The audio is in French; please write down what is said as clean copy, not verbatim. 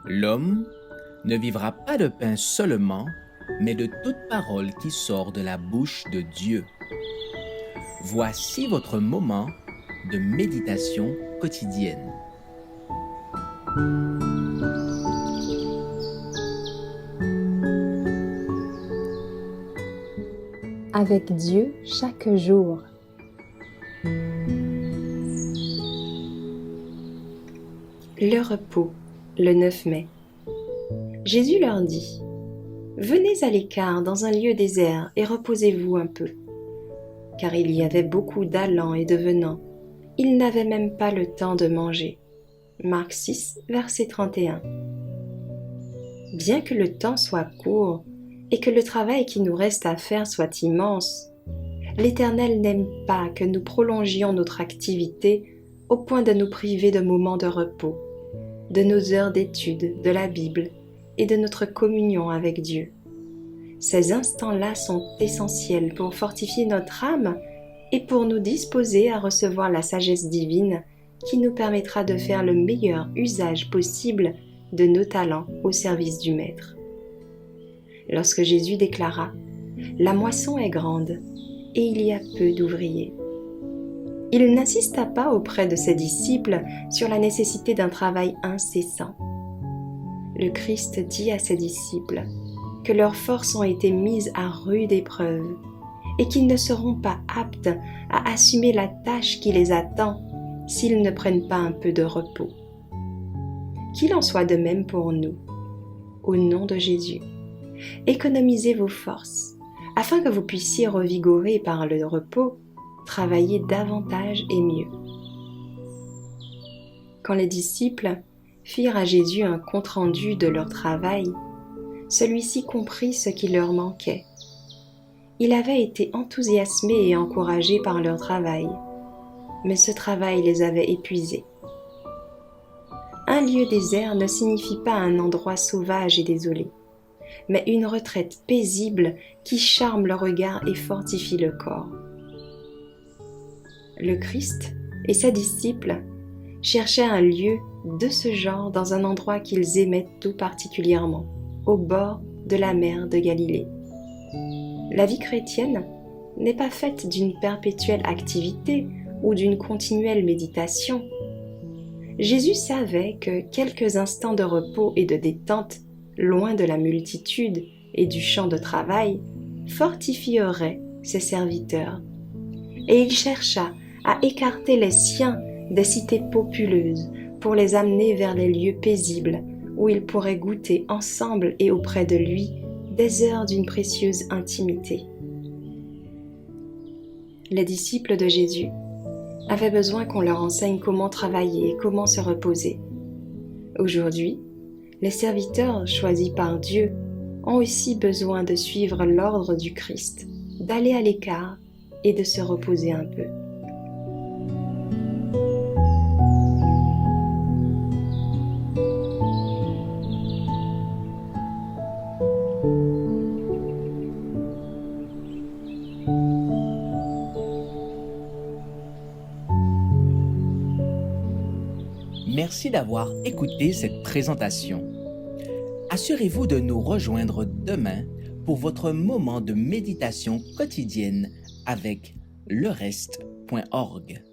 L'homme ne vivra pas de pain seulement, mais de toute parole qui sort de la bouche de Dieu. Voici votre moment de méditation quotidienne. Avec Dieu chaque jour. Le repos, le 9 mai. Jésus leur dit : « Venez à l'écart dans un lieu désert et reposez-vous un peu. » Car il y avait beaucoup d'allants et de venants. Ils n'avaient même pas le temps de manger. Marc 6, verset 31. Bien que le temps soit court et que le travail qui nous reste à faire soit immense, l'Éternel n'aime pas que nous prolongions notre activité au point de nous priver de moments de repos, de nos heures d'étude de la Bible et de notre communion avec Dieu. Ces instants-là sont essentiels pour fortifier notre âme et pour nous disposer à recevoir la sagesse divine qui nous permettra de faire le meilleur usage possible de nos talents au service du Maître. Lorsque Jésus déclara : « La moisson est grande et il y a peu d'ouvriers », il n'insista pas auprès de ses disciples sur la nécessité d'un travail incessant. Le Christ dit à ses disciples que leurs forces ont été mises à rude épreuve et qu'ils ne seront pas aptes à assumer la tâche qui les attend s'ils ne prennent pas un peu de repos. Qu'il en soit de même pour nous, au nom de Jésus. Économisez vos forces afin que vous puissiez revigorer par le repos, travailler davantage et mieux. Quand les disciples firent à Jésus un compte-rendu de leur travail, celui-ci comprit ce qui leur manquait. Il avait été enthousiasmé et encouragé par leur travail, mais ce travail les avait épuisés. Un lieu désert ne signifie pas un endroit sauvage et désolé, mais une retraite paisible qui charme le regard et fortifie le corps. Le Christ et ses disciples cherchaient un lieu de ce genre dans un endroit qu'ils aimaient tout particulièrement, au bord de la mer de Galilée. La vie chrétienne n'est pas faite d'une perpétuelle activité ou d'une continuelle méditation. Jésus savait que quelques instants de repos et de détente, loin de la multitude et du champ de travail, fortifieraient ses serviteurs. Et il chercha à écarter les siens des cités populeuses pour les amener vers les lieux paisibles où ils pourraient goûter ensemble et auprès de lui des heures d'une précieuse intimité. Les disciples de Jésus avaient besoin qu'on leur enseigne comment travailler et comment se reposer. Aujourd'hui, les serviteurs choisis par Dieu ont aussi besoin de suivre l'ordre du Christ, d'aller à l'écart et de se reposer un peu. Merci d'avoir écouté cette présentation. Assurez-vous de nous rejoindre demain pour votre moment de méditation quotidienne avec lereste.org.